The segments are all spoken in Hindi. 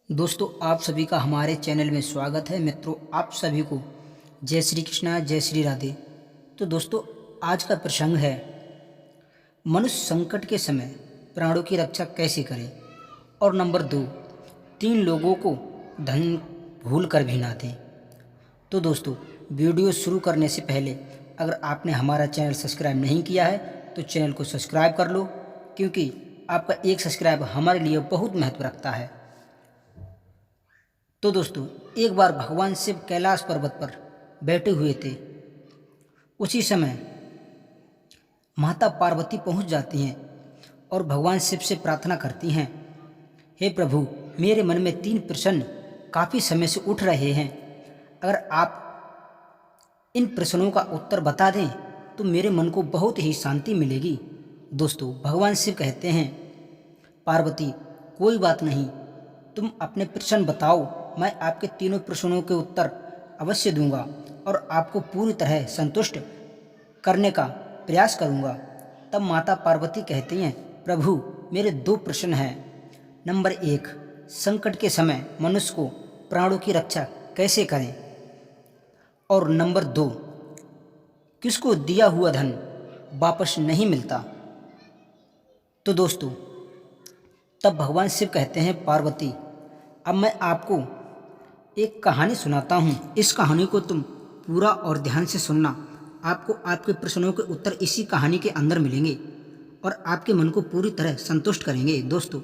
दोस्तों, आप सभी का हमारे चैनल में स्वागत है। मित्रों, आप सभी को जय श्री कृष्णा, जय श्री राधे। तो दोस्तों, आज का प्रसंग है मनुष्य संकट के समय प्राणों की रक्षा कैसे करे। और नंबर 2, 3 लोगों को धन भूल कर भी ना दें। तो दोस्तों, वीडियो शुरू करने से पहले अगर आपने हमारा चैनल सब्सक्राइब नहीं किया है तो चैनल को सब्सक्राइब कर लो, क्योंकि आपका एक सब्सक्राइब हमारे लिए बहुत महत्व रखता है। तो दोस्तों, एक बार भगवान शिव कैलाश पर्वत पर बैठे हुए थे। उसी समय माता पार्वती पहुंच जाती हैं और भगवान शिव से प्रार्थना करती हैं, हे प्रभु, मेरे मन में 3 प्रश्न काफ़ी समय से उठ रहे हैं। अगर आप इन प्रश्नों का उत्तर बता दें तो मेरे मन को बहुत ही शांति मिलेगी। दोस्तों, भगवान शिव कहते हैं, पार्वती, कोई बात नहीं, तुम अपने प्रश्न बताओ, मैं आपके तीनों प्रश्नों के उत्तर अवश्य दूंगा और आपको पूरी तरह संतुष्ट करने का प्रयास करूंगा। तब माता पार्वती कहती हैं, प्रभु, मेरे 2 प्रश्न हैं। नंबर 1, संकट के समय मनुष्य को प्राणों की रक्षा कैसे करें। और नंबर 2, किसको दिया हुआ धन वापस नहीं मिलता। तो दोस्तों, तब भगवान शिव कहते हैं, पार्वती, अब मैं आपको एक कहानी सुनाता हूँ। इस कहानी को तुम पूरा और ध्यान से सुनना। आपको आपके प्रश्नों के उत्तर इसी कहानी के अंदर मिलेंगे और आपके मन को पूरी तरह संतुष्ट करेंगे। दोस्तों,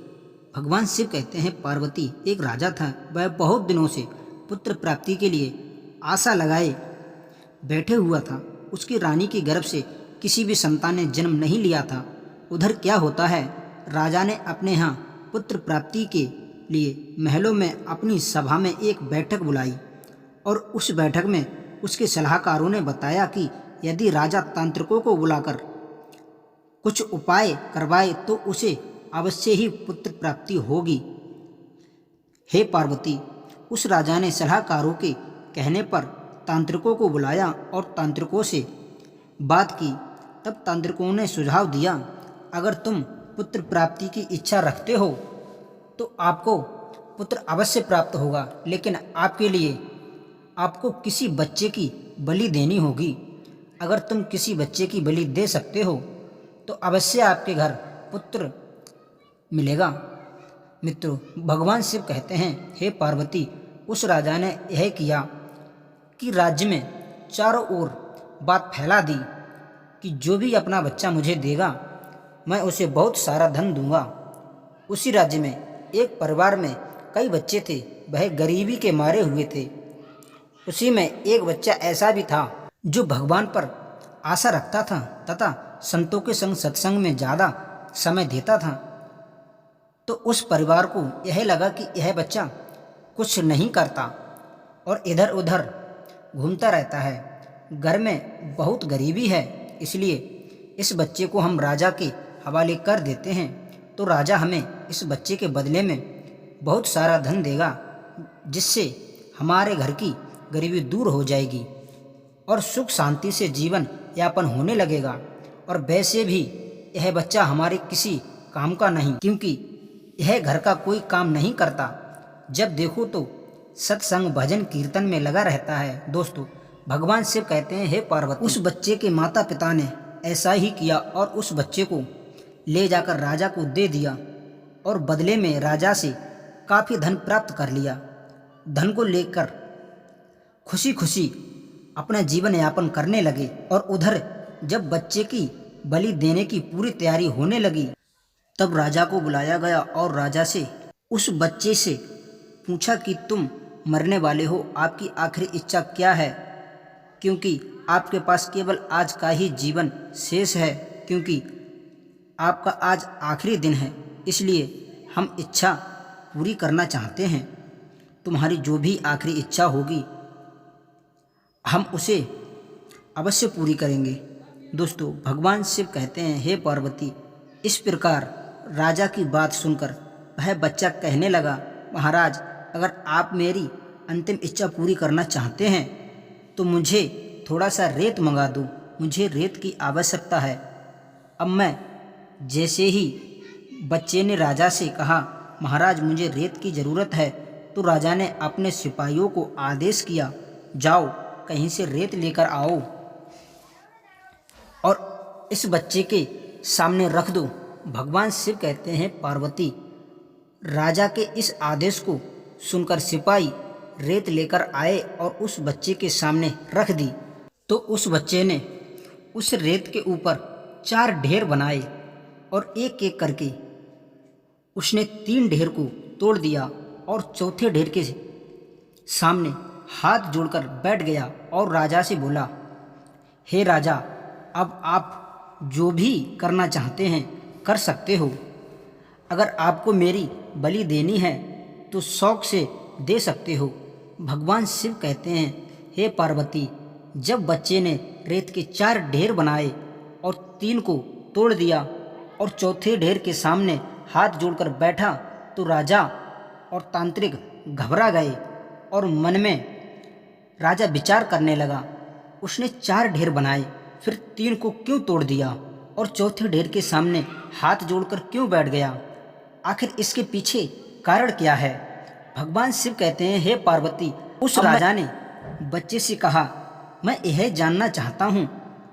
भगवान शिव कहते हैं, पार्वती, एक राजा था। वह बहुत दिनों से पुत्र प्राप्ति के लिए आशा लगाए बैठे हुआ था। उसकी रानी के गर्भ से किसी भी संतान ने जन्म नहीं लिया था। उधर क्या होता है, राजा ने अपने यहाँ पुत्र प्राप्ति के लिए महलों में अपनी सभा में एक बैठक बुलाई और उस बैठक में उसके सलाहकारों ने बताया कि यदि राजा तांत्रिकों को बुलाकर कुछ उपाय करवाए तो उसे अवश्य ही पुत्र प्राप्ति होगी। हे पार्वती, उस राजा ने सलाहकारों के कहने पर तांत्रिकों को बुलाया और तांत्रिकों से बात की। तब तांत्रिकों ने सुझाव दिया, अगर तुम पुत्र प्राप्ति की इच्छा रखते हो तो आपको पुत्र अवश्य प्राप्त होगा, लेकिन आपके लिए आपको किसी बच्चे की बलि देनी होगी। अगर तुम किसी बच्चे की बलि दे सकते हो तो अवश्य आपके घर पुत्र मिलेगा। मित्रों, भगवान शिव कहते हैं, हे पार्वती, उस राजा ने यह किया कि राज्य में चारों ओर बात फैला दी कि जो भी अपना बच्चा मुझे देगा मैं उसे बहुत सारा धन दूंगा। उसी राज्य में एक परिवार में कई बच्चे थे। वह गरीबी के मारे हुए थे। उसी में एक बच्चा ऐसा भी था जो भगवान पर आशा रखता था तथा संतों के संग सत्संग में ज़्यादा समय देता था। तो उस परिवार को यह लगा कि यह बच्चा कुछ नहीं करता और इधर उधर घूमता रहता है। घर में बहुत गरीबी है, इसलिए इस बच्चे को हम राजा के हवाले कर देते हैं तो राजा हमें इस बच्चे के बदले में बहुत सारा धन देगा, जिससे हमारे घर की गरीबी दूर हो जाएगी और सुख शांति से जीवन यापन होने लगेगा। और वैसे भी यह बच्चा हमारे किसी काम का नहीं, क्योंकि यह घर का कोई काम नहीं करता। जब देखो तो सत्संग भजन कीर्तन में लगा रहता है। दोस्तों, भगवान शिव कहते हैं, हे पार्वती, उस बच्चे के माता पिता ने ऐसा ही किया और उस बच्चे को ले जाकर राजा को दे दिया और बदले में राजा से काफ़ी धन प्राप्त कर लिया। धन को लेकर खुशी खुशी अपना जीवन यापन करने लगे। और उधर जब बच्चे की बलि देने की पूरी तैयारी होने लगी तब राजा को बुलाया गया और राजा से उस बच्चे से पूछा कि तुम मरने वाले हो, आपकी आखिरी इच्छा क्या है, क्योंकि आपके पास केवल आज का ही जीवन शेष है, क्योंकि आपका आज आखिरी दिन है, इसलिए हम इच्छा पूरी करना चाहते हैं। तुम्हारी जो भी आखिरी इच्छा होगी हम उसे अवश्य पूरी करेंगे। दोस्तों, भगवान शिव कहते हैं, हे पार्वती, इस प्रकार राजा की बात सुनकर वह बच्चा कहने लगा, महाराज, अगर आप मेरी अंतिम इच्छा पूरी करना चाहते हैं तो मुझे थोड़ा सा रेत मंगा दो, मुझे रेत की आवश्यकता है। अब मैं जैसे ही बच्चे ने राजा से कहा, महाराज, मुझे रेत की ज़रूरत है, तो राजा ने अपने सिपाहियों को आदेश किया, जाओ कहीं से रेत लेकर आओ और इस बच्चे के सामने रख दो। भगवान शिव कहते हैं, पार्वती, राजा के इस आदेश को सुनकर सिपाही रेत लेकर आए और उस बच्चे के सामने रख दी। तो उस बच्चे ने उस रेत के ऊपर 4 ढेर बनाए और एक एक करके उसने 3 ढेर को तोड़ दिया और चौथे ढेर के सामने हाथ जोड़कर बैठ गया और राजा से बोला, हे राजा, अब आप जो भी करना चाहते हैं कर सकते हो। अगर आपको मेरी बलि देनी है तो शौक से दे सकते हो। भगवान शिव कहते हैं, हे पार्वती, जब बच्चे ने रेत के 4 ढेर बनाए और 3 को तोड़ दिया और चौथे ढेर के सामने हाथ जोड़कर बैठा तो राजा और तांत्रिक घबरा गए और मन में राजा विचार करने लगा, उसने 4 ढेर बनाए, फिर 3 को क्यों तोड़ दिया और चौथे ढेर के सामने हाथ जोड़कर क्यों बैठ गया? आखिर इसके पीछे कारण क्या है? भगवान शिव कहते हैं, हे पार्वती, उस राजा ने बच्चे से कहा, मैं यह जानना चाहता हूँ,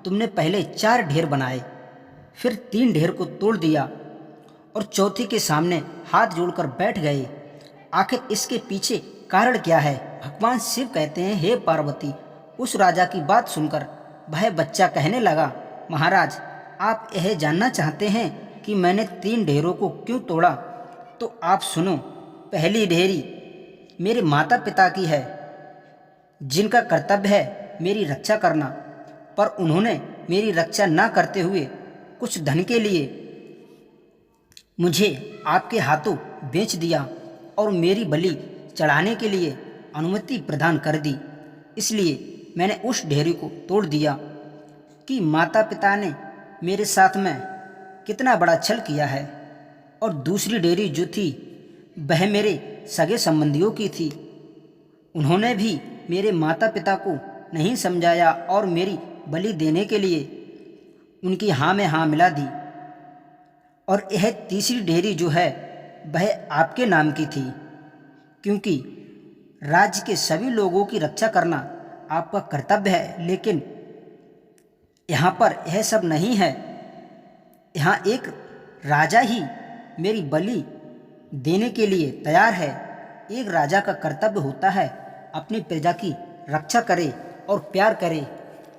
तुमने पहले 4 ढेर बनाए, फिर 3 ढेर को तोड़ दिया और चौथे के सामने हाथ जोड़कर बैठ गए, आखिर इसके पीछे कारण क्या है? भगवान शिव कहते हैं, हे पार्वती, उस राजा की बात सुनकर वह बच्चा कहने लगा, महाराज, आप यह जानना चाहते हैं कि मैंने 3 ढेरों को क्यों तोड़ा? तो आप सुनो। पहली ढेरी मेरे माता पिता की है, जिनका कर्तव्य है मेरी रक्षा करना, पर उन्होंने मेरी रक्षा न करते हुए कुछ धन के लिए मुझे आपके हाथों बेच दिया और मेरी बलि चढ़ाने के लिए अनुमति प्रदान कर दी। इसलिए मैंने उस ढेरी को तोड़ दिया कि माता पिता ने मेरे साथ में कितना बड़ा छल किया है। और दूसरी ढेरी जो थी वह मेरे सगे संबंधियों की थी, उन्होंने भी मेरे माता पिता को नहीं समझाया और मेरी बलि देने के लिए उनकी हाँ में हाँ मिला दी। और यह तीसरी ढेरी जो है वह आपके नाम की थी, क्योंकि राज्य के सभी लोगों की रक्षा करना आपका कर्तव्य है, लेकिन यहाँ पर यह सब नहीं है। यहाँ एक राजा ही मेरी बलि देने के लिए तैयार है। एक राजा का कर्तव्य होता है अपनी प्रजा की रक्षा करे और प्यार करे,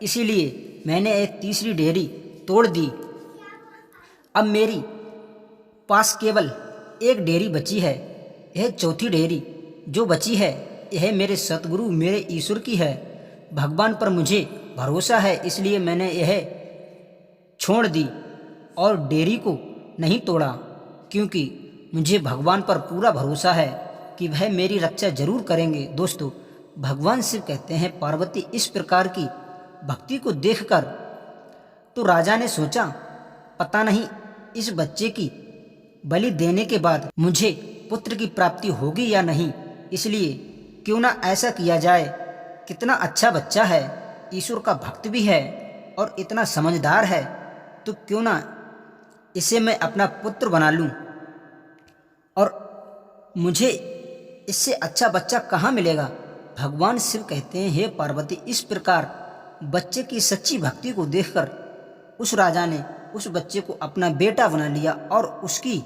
इसीलिए मैंने एक तीसरी ढेरी तोड़ दी। अब मेरी पास केवल एक ढेरी बची है। यह चौथी ढेरी जो बची है यह मेरे सतगुरु मेरे ईश्वर की है। भगवान पर मुझे भरोसा है, इसलिए मैंने यह छोड़ दी और ढेरी को नहीं तोड़ा, क्योंकि मुझे भगवान पर पूरा भरोसा है कि वह मेरी रक्षा जरूर करेंगे। दोस्तों, भगवान शिव कहते हैं, पार्वती, इस प्रकार की भक्ति को देखकर तो राजा ने सोचा, पता नहीं इस बच्चे की बलि देने के बाद मुझे पुत्र की प्राप्ति होगी या नहीं, इसलिए क्यों ना ऐसा किया जाए। कितना अच्छा बच्चा है, ईश्वर का भक्त भी है और इतना समझदार है, तो क्यों ना इसे मैं अपना पुत्र बना लूं। और मुझे इससे अच्छा बच्चा कहाँ मिलेगा। भगवान शिव कहते हैं, हे पार्वती, इस प्रकार बच्चे की सच्ची भक्ति को देखकर उस राजा ने उस बच्चे को अपना बेटा बना लिया और उसकी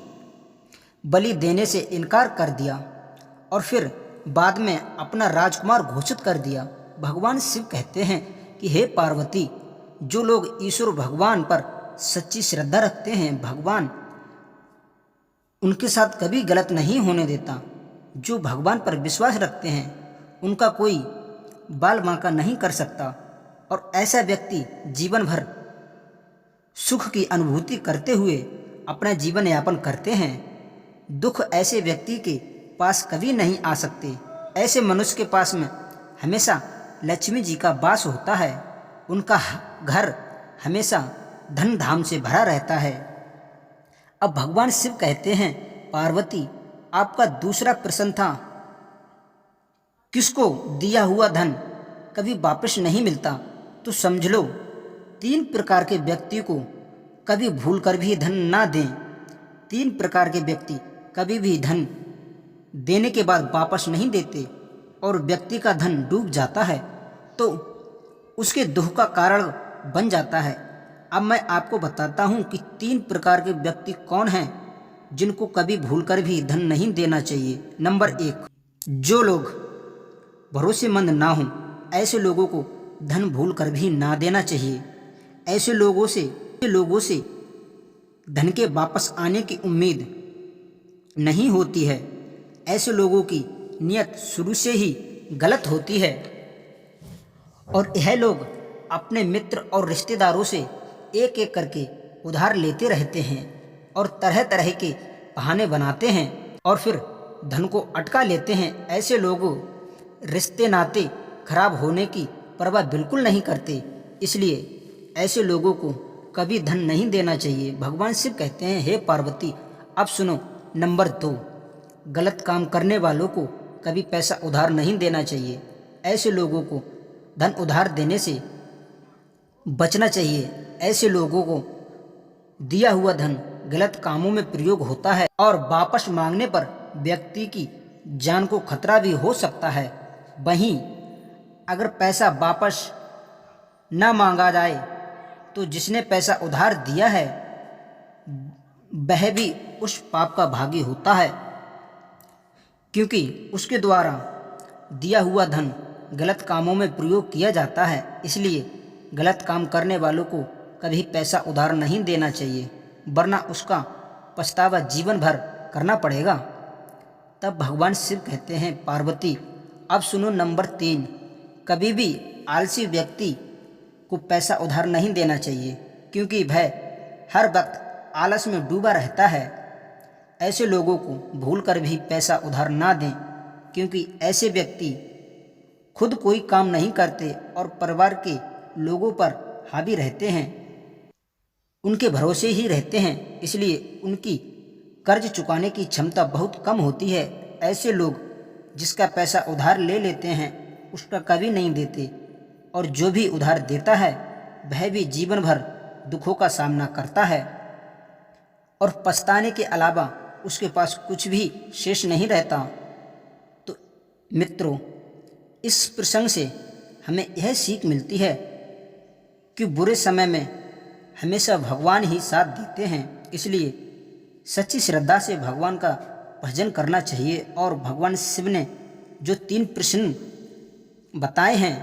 बलि देने से इनकार कर दिया और फिर बाद में अपना राजकुमार घोषित कर दिया। भगवान शिव कहते हैं कि हे पार्वती, जो लोग ईश्वर भगवान पर सच्ची श्रद्धा रखते हैं, भगवान उनके साथ कभी गलत नहीं होने देता। जो भगवान पर विश्वास रखते हैं उनका कोई बाल बांका नहीं कर सकता और ऐसा व्यक्ति जीवन भर सुख की अनुभूति करते हुए अपना जीवन यापन करते हैं। दुख ऐसे व्यक्ति के पास कभी नहीं आ सकते। ऐसे मनुष्य के पास में हमेशा लक्ष्मी जी का वास होता है, उनका घर हमेशा धन धाम से भरा रहता है। अब भगवान शिव कहते हैं, पार्वती, आपका दूसरा प्रश्न था, किसको दिया हुआ धन कभी वापस नहीं मिलता, तो समझ लो 3 प्रकार के व्यक्ति को कभी भूल कर भी धन ना दें। 3 प्रकार के व्यक्ति कभी भी धन देने के बाद वापस नहीं देते और व्यक्ति का धन डूब जाता है तो उसके दुख का कारण बन जाता है। अब मैं आपको बताता हूँ कि 3 प्रकार के व्यक्ति कौन हैं जिनको कभी भूलकर भी धन नहीं देना चाहिए। नंबर 1, जो लोग भरोसेमंद ना हों, ऐसे लोगों को धन भूलकर भी ना देना चाहिए। ऐसे लोगों से धन के वापस आने की उम्मीद नहीं होती है। ऐसे लोगों की नियत शुरू से ही गलत होती है और यह लोग अपने मित्र और रिश्तेदारों से एक एक करके उधार लेते रहते हैं और तरह तरह के बहाने बनाते हैं और फिर धन को अटका लेते हैं। ऐसे लोगों रिश्ते नाते खराब होने की परवाह बिल्कुल नहीं करते, इसलिए ऐसे लोगों को कभी धन नहीं देना चाहिए। भगवान शिव कहते हैं, हे पार्वती अब सुनो। नंबर 2, गलत काम करने वालों को कभी पैसा उधार नहीं देना चाहिए। ऐसे लोगों को धन उधार देने से बचना चाहिए। ऐसे लोगों को दिया हुआ धन गलत कामों में प्रयोग होता है और वापस मांगने पर व्यक्ति की जान को खतरा भी हो सकता है। वहीं अगर पैसा वापस न मांगा जाए तो जिसने पैसा उधार दिया है वह भी उस पाप का भागी होता है, क्योंकि उसके द्वारा दिया हुआ धन गलत कामों में प्रयोग किया जाता है। इसलिए गलत काम करने वालों को कभी पैसा उधार नहीं देना चाहिए, वरना उसका पछतावा जीवन भर करना पड़ेगा। तब भगवान शिव कहते हैं, पार्वती अब सुनो। नंबर 3, कभी भी आलसी व्यक्ति को पैसा उधार नहीं देना चाहिए, क्योंकि वह हर वक्त आलस में डूबा रहता है। ऐसे लोगों को भूलकर भी पैसा उधार ना दें, क्योंकि ऐसे व्यक्ति खुद कोई काम नहीं करते और परिवार के लोगों पर हावी रहते हैं, उनके भरोसे ही रहते हैं, इसलिए उनकी कर्ज चुकाने की क्षमता बहुत कम होती है। ऐसे लोग जिसका पैसा उधार ले लेते हैं उसका कभी नहीं देते और जो भी उधार देता है वह भी जीवन भर दुखों का सामना करता है और पछताने के अलावा उसके पास कुछ भी शेष नहीं रहता। तो मित्रों, इस प्रसंग से हमें यह सीख मिलती है कि बुरे समय में हमेशा भगवान ही साथ देते हैं, इसलिए सच्ची श्रद्धा से भगवान का भजन करना चाहिए। और भगवान शिव ने जो 3 प्रश्न बताए हैं,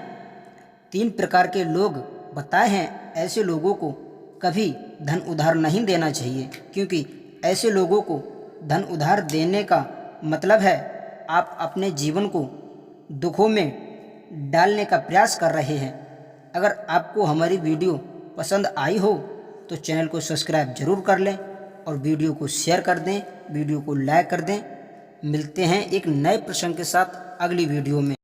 3 प्रकार के लोग बताए हैं, ऐसे लोगों को कभी धन उधार नहीं देना चाहिए, क्योंकि ऐसे लोगों को धन उधार देने का मतलब है आप अपने जीवन को दुखों में डालने का प्रयास कर रहे हैं। अगर आपको हमारी वीडियो पसंद आई हो तो चैनल को सब्सक्राइब जरूर कर लें और वीडियो को शेयर कर दें, वीडियो को लाइक कर दें। मिलते हैं एक नए प्रसंग के साथ अगली वीडियो में।